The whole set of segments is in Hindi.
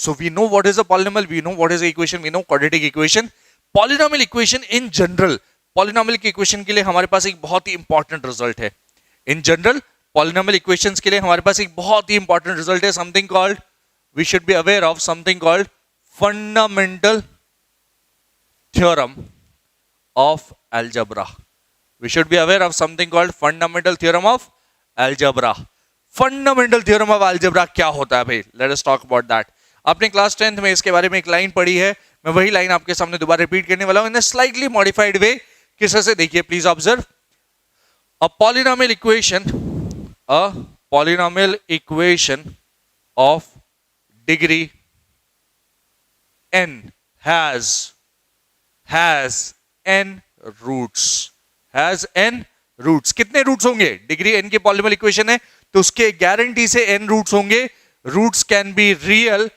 So we know what is a polynomial, we know what is a equation, we know quadratic equation. Polynomial equation in general, polynomial की equation के लिए हमारे पास एक बहुत ही important result है. In general, polynomial equations के लिए हमारे पास एक बहुत ही important result है, something called, we should be aware of something called fundamental theorem of algebra. We should be aware of something called fundamental theorem of algebra. Fundamental theorem of algebra क्या होता है भाई? Let us talk about that. आपने क्लास 10th में इसके बारे में एक लाइन पढ़ी है, मैं वही लाइन आपके सामने दोबारा रिपीट करने वाला हूं इन स्लाइटली मॉडिफाइड वे. किस तरह से देखिए please observe. A polynomial equation of degree n has n roots. कितने रूट्स होंगे? डिग्री n की पॉलिनोमियल इक्वेशन है तो उसके गारंटी से n रूट्स होंगे. रूट्स कैन बी रियल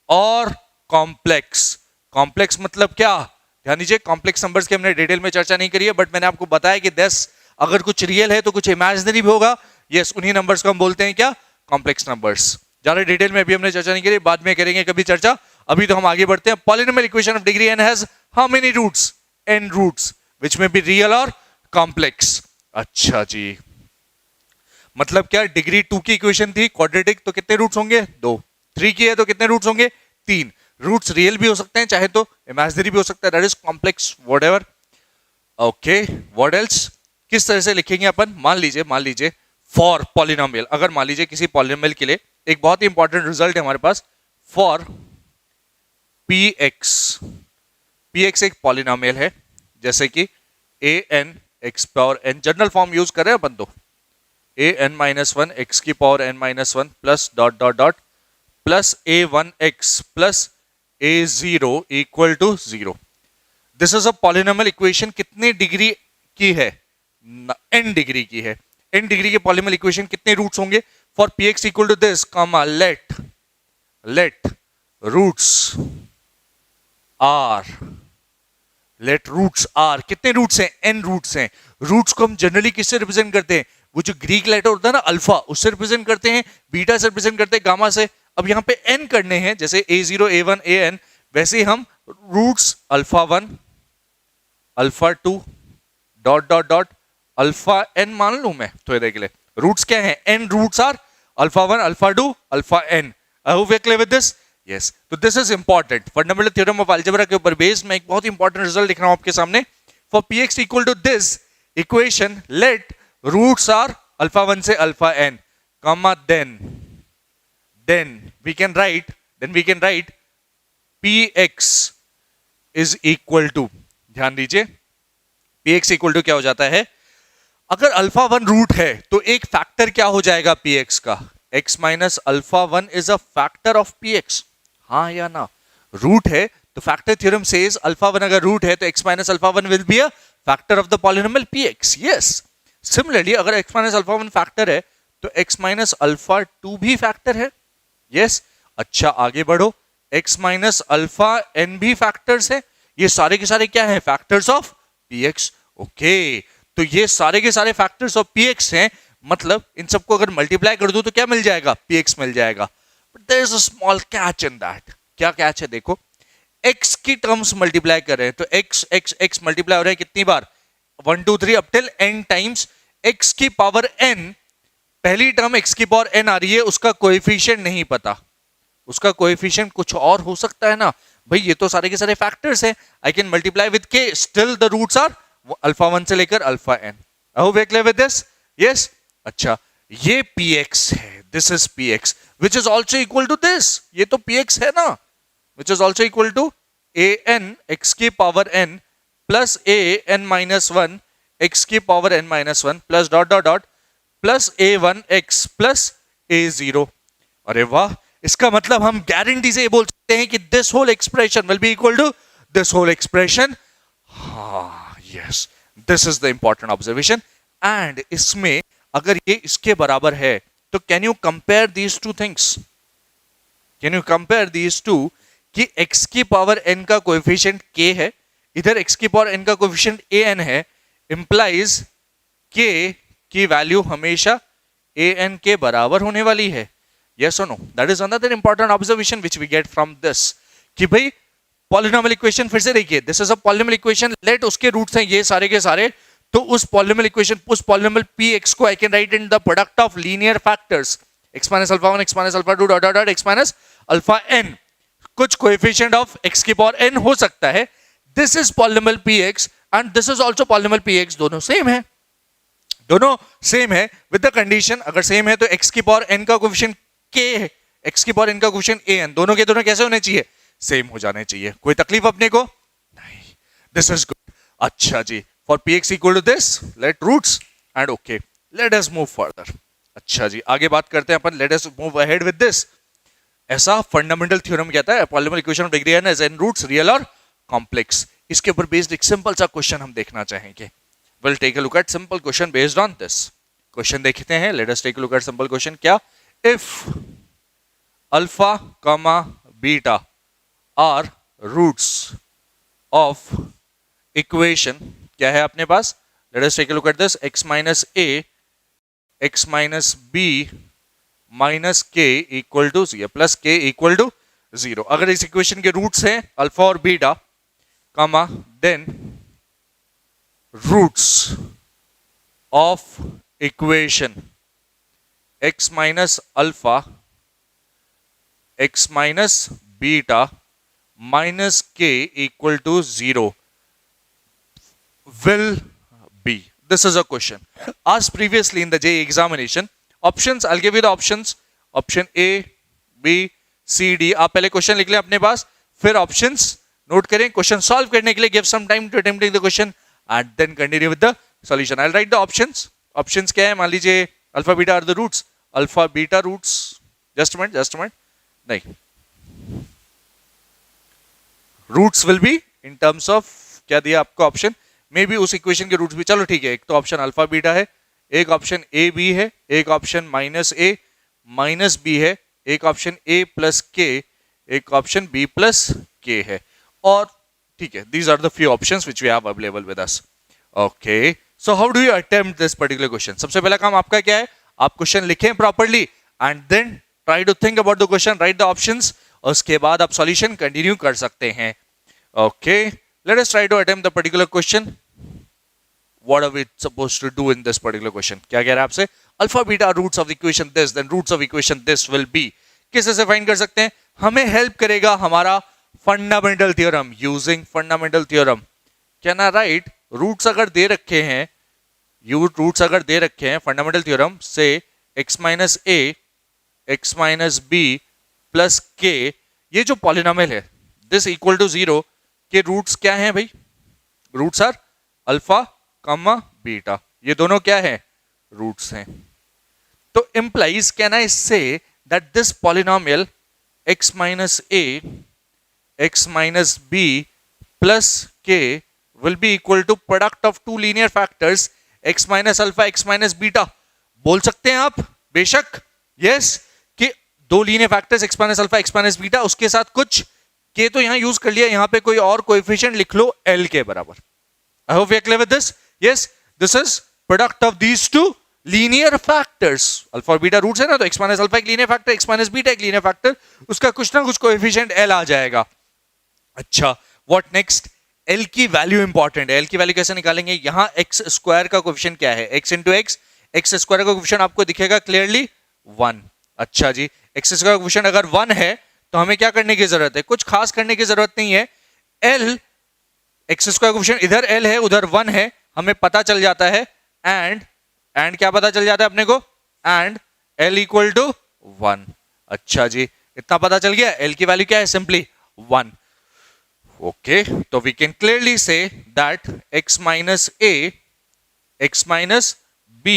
और कॉम्प्लेक्स. कॉम्प्लेक्स मतलब क्या? ध्यान दीजिए, कॉम्प्लेक्स नंबर्स की हमने डिटेल में चर्चा नहीं करी है, बट मैंने आपको बताया कि 10 अगर कुछ रियल है तो कुछ इमेजिनरी भी होगा. यस, उन्हीं नंबर्स को हम बोलते हैं क्या? Complex numbers. ज्यादा डिटेल में अभी हमने चर्चा नहीं करी, बाद में करेंगे कभी चर्चा. अभी तो हम आगे बढ़ते हैं. Polynomial equation of degree n has how many roots? n roots which may be real और कॉम्प्लेक्स. अच्छा जी, मतलब क्या? डिग्री 2 की इक्वेशन थी क्वाड्रेटिक, तो कितने रूट्स होंगे? 2. 3 की है तो कितने रूट्स होंगे? 3. रूट्स रियल भी हो सकते हैं, चाहे तो इमेजिनरी भी हो सकता है, that is complex whatever. Okay, what else? किस तरह से लिखेंगे अपन? मान लीजिए फॉर पॉलिनोमियल, अगर मान लीजिए किसी पॉलिनोमियल के लिए एक बहुत ही इंपॉर्टेंट रिजल्ट है हमारे पास, फॉर px एक पॉलिनोमियल है, जैसे कि an x power n, general form use कर रहे हैं अपन तो, an-1 x की power n-1 plus dot dot dot plus a1x plus a0 equal to 0. This is a polynomial equation. कितने डिग्री की है? n डिग्री की है. n डिग्री के पॉलिनोमियल इक्वेशन कितने रूट्स होंगे? For px equal to this, comma let roots are. कितने रूट्स हैं? n रूट्स हैं. रूट्स को हम जनरली किससे रिप्रेजेंट करते हैं? वो जो ग्रीक लेटर होता है ना अल्फा, उससे रिप्रेजेंट करते हैं, बीटा से रिप्रेजेंट करते हैं, गामा से. अब यहाँ पे n करने हैं, जैसे a0 a1 an, वैसे ही हम roots alpha 1 alpha 2 dot dot dot alpha n मान लूं मैं, तो ये देख ले रूट्स क्या हैं? n roots are alpha 1 alpha 2 alpha n. I hope we are clear with this. Yes, तो this is important. Fundamental theorem of algebra के ऊपर बेस्ड मैं एक बहुत इंपॉर्टेंट रिजल्ट लिख रहा हूं आपके सामने. For px equal to this equation, let roots are alpha 1 से alpha n, comma then we can write px is equal to, ध्यान दीजिए, px इक्वल टू क्या हो जाता है? अगर अल्फा 1 रूट है तो एक फैक्टर क्या हो जाएगा px का? x minus alpha 1 is a factor of px. हाँ या ना? रूट है तो फैक्टर थ्योरम सेज अल्फा 1 अगर रूट है तो x minus alpha 1 will be a factor of the polynomial px. Yes, similarly अगर x माइनस अल्फा 1 फैक्टर है तो x माइनस अल्फा 2 भी फैक्टर है. यस, अच्छा आगे बढ़ो. x माइनस अल्फा n भी फैक्टर्स है. ये सारे के सारे क्या है? Factors of px. ओके, तो ये सारे के सारे फैक्टर्स ऑफ px हैं, मतलब इन सबको अगर मल्टीप्लाई कर दूं तो क्या मिल जाएगा? px मिल जाएगा. But there is a small catch in that. क्या कैच है? देखो, x की टर्म्स मल्टीप्लाई कर रहे हैं तो x मल्टीप्लाई हो रहा है कितनी बार? 1 2 3 up till n times x की पावर n. पहली टर्म x की पावर n आ रही है, उसका कोएफिशिएंट नहीं पता, उसका कोएफिशिएंट कुछ और हो सकता है ना भाई. ये तो सारे के सारे फैक्टर्स हैं. I can multiply with k, still the roots are alpha 1 से लेकर alpha n. I hope we are clear with this. Yes, अच्छा ये px है, this is px which is also equal to this. ये तो px है ना, which is also equal to an x की power n plus an-1 x की power n-1 plus dot dot dot plus a1x plus a0. अरे वाह, इसका मतलब हम गारंटी से ये बोल सकते हैं कि this whole expression will be equal to this whole expression. हाँ, yes, this is the important observation. And इसमें अगर ये इसके बराबर है तो can you compare these two things? Can you compare these two कि x की पावर n का कोएफिशिएंट k है, इधर x की पावर n का कोएफिशिएंट an है, इंप्लाइज k की वैल्यू हमेशा an के बराबर होने वाली है. Yes or no? That is another important observation which we get from this कि भाई पॉलिनोमियल इक्वेशन फिर से देखिए, this is a polynomial equation, let उसके रूट्स हैं ये सारे के सारे, तो उस पॉलिनोमियल इक्वेशन, उस पॉलिनोमियल px को I can write in the product of linear factors x minus alpha 1 x minus alpha 2 dot dot x minus alpha n, कुछ कोएफिशिएंट ऑफ x की पावर n हो सकता है. This is polynomial px and this is also polynomial px, दोनों सेम है, दोनों सेम है विद द कंडीशन, अगर सेम है तो x की पावर n का कोएफिशिएंट k है, x की पावर n का कोएफिशिएंट an, दोनों के दोनों कैसे होने चाहिए? सेम हो जाने चाहिए. कोई तकलीफ अपने को नहीं. This is good. अच्छा जी, for px equal to this let roots and okay, let us move further. अच्छा जी, आगे बात करते हैं अपन. Let us move ahead with this. ऐसा फंडामेंटल थ्योरम कहता है polynomial equation of degree n is n roots real और कॉम्प्लेक्स. इसके ऊपर बेस्ड एक सिंपल सा क्वेश्चन हम देखना चाहेंगे. Will take a look at simple question based on this. Question देखते हैं. Let us take a look at simple question. क्या? If alpha comma beta are roots of equation, क्या है अपने पास? Let us take a look at this. x minus a x minus b minus k equal to या प्लस k इक्वल टू 0. अगर इस इक्वेशन के रूट्स हैं अल्फा और beta comma, then roots of equation x minus alpha x minus beta minus k equal to 0 will be. This is a question asked previously in the JEE examination. Options, I'll give you the options. Option A, B, C, D. आप पहले क्वेश्चन लिख लें अपने पास, फिर ऑप्शंस नोट करें. क्वेश्चन सॉल्व करने के लिए give some time to attempting the question and then continue with the solution. I'll write the options. Options क्या है? मान लीजिए alpha beta are the roots. Alpha beta roots, just minute नहीं, roots will be in terms of, क्या दिया आपको ऑप्शन, मे बी उस इक्वेशन के रूट्स भी. चलो ठीक है, एक तो ऑप्शन अल्फा बीटा है, एक ऑप्शन ए बी है, एक ऑप्शन माइनस ए माइनस बी है, एक ऑप्शन ए प्लस के, एक ऑप्शन बी प्लस के है. और ठीक है, these are the few options which we have available with us. Okay, so how do you attempt this particular question? सबसे पहला काम आपका क्या है? आप क्वेश्चन लिखें properly and then try to think about the question, right the options, उसके बाद आप सॉल्यूशन कंटिन्यू कर सकते हैं. Okay, let us try to attempt the particular question. What are we supposed to do in this particular question? क्या कह रहा है आपसे? Alpha beta roots of equation this, then roots of equation this will be. किससे से फाइंड कर सकते हैं? हमें हेल्प करेगा हमारा fundamental theorem. Using fundamental theorem can I write roots अगर दे रखे हैं, रूट्स अगर दे रखे हैं फंडामेंटल थ्योरम से x minus a x minus b plus k, ये जो पॉलिनोमियल है दिस इक्वल टू 0 के रूट्स क्या हैं भाई? Roots are alpha comma beta, ये दोनों क्या है? रूट्स हैं. तो implies can I say that this polynomial x minus a x minus b plus k will be equal to product of two linear factors x minus alpha x minus beta. बोल सकते हैं आप बेशक, यस, कि दो linear factors x minus alpha x minus beta, उसके साथ कुछ के तो यहां यूज कर लिया, यहां पे कोई और कोएफिशिएंट लिख लो l के बराबर. I hope we are clear with this. Yes, this is product of these two linear factors. Alpha और बीटा रूट्स है ना, तो x माइनस अल्फा एक linear factor, x minus beta एक लीनियर फैक्टर, उसका कुछ ना कुछ कोएफिशिएंट l आ जाएगा. अच्छा, व्हाट नेक्स्ट? l की वैल्यू इंपॉर्टेंट है. l की वैल्यू कैसे निकालेंगे? यहां x स्क्वायर का कोएफिशिएंट क्या है? x into x. x square का कोएफिशिएंट आपको दिखेगा क्लियरली 1. अच्छा जी, x स्क्वायर का कोएफिशिएंट अगर 1 है तो हमें क्या करने की जरूरत है? कुछ खास करने की जरूरत नहीं है. l x स्क्वायर कोएफिशिएंट इधर l है उधर 1 है, हमें पता चल जाता है. एंड क्या पता चल जाता है अपने को? And l equal to 1. अच्छा जी, इतना पता चल गया. l की वैल्यू क्या है? सिंपली 1. ओके, तो we can clearly see that x minus a x minus b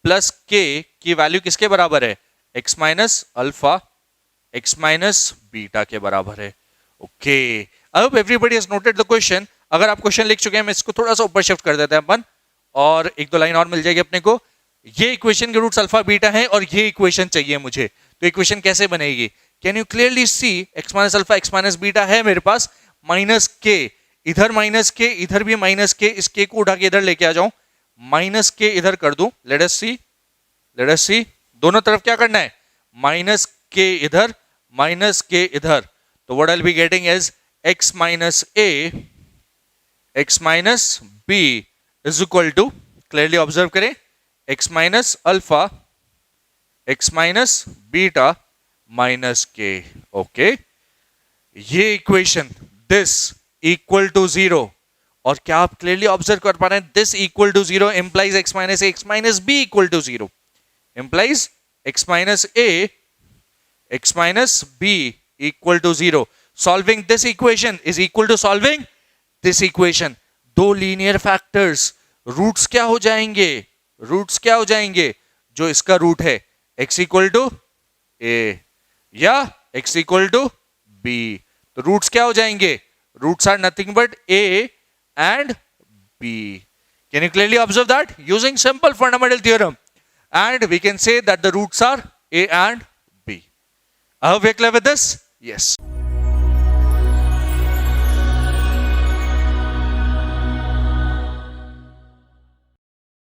plus k की वैल्यू किसके बराबर है? x minus alpha x minus beta के बराबर है. Okay, I hope everybody has noted the question. अगर आप क्वेश्चन लिख चुके हैं, मैं इसको थोड़ा सा ऊपर शिफ्ट कर देते हैं अपन, और एक दो लाइन और मिल जाएगी अपने को. ये इक्वेशन के रूट्स अल्फा बीटा है और ये इक्वेशन चाहिए मुझे, तो इक्वेशन कैसे बनेगी? Can you clearly see x minus alpha x minus beta है मेरे पास, माइनस के, इधर माइनस के, इधर भी माइनस के, इस के को उठा के इधर लेके आ जाऊं, माइनस के इधर कर दूं. लेट अस सी दोनों तरफ क्या करना है? माइनस के इधर, माइनस के इधर, तो what I will be getting is x minus a, x minus b is equal to, clearly observe करें, x minus alpha, x minus beta minus k. Okay, ये equation this equal to zero, और क्या आप क्लियरली ऑब्जर्व कर पा रहे हैं, this equal to zero implies x minus a, x minus b equal to zero, implies x minus a, x minus b equal to zero. Solving this equation is equal to solving this equation. दो लीनियर फैक्टर्स, रूट्स क्या हो जाएंगे, रूट्स क्या हो जाएंगे, जो इसका रूट है x इक्वल टू a या x इक्वल टू b, तो रूट्स क्या हो जाएंगे, roots are nothing but a and b. Can you clearly observe that using simple fundamental theorem, and we can say that the roots are a and b. I hope we are clear with this. Yes.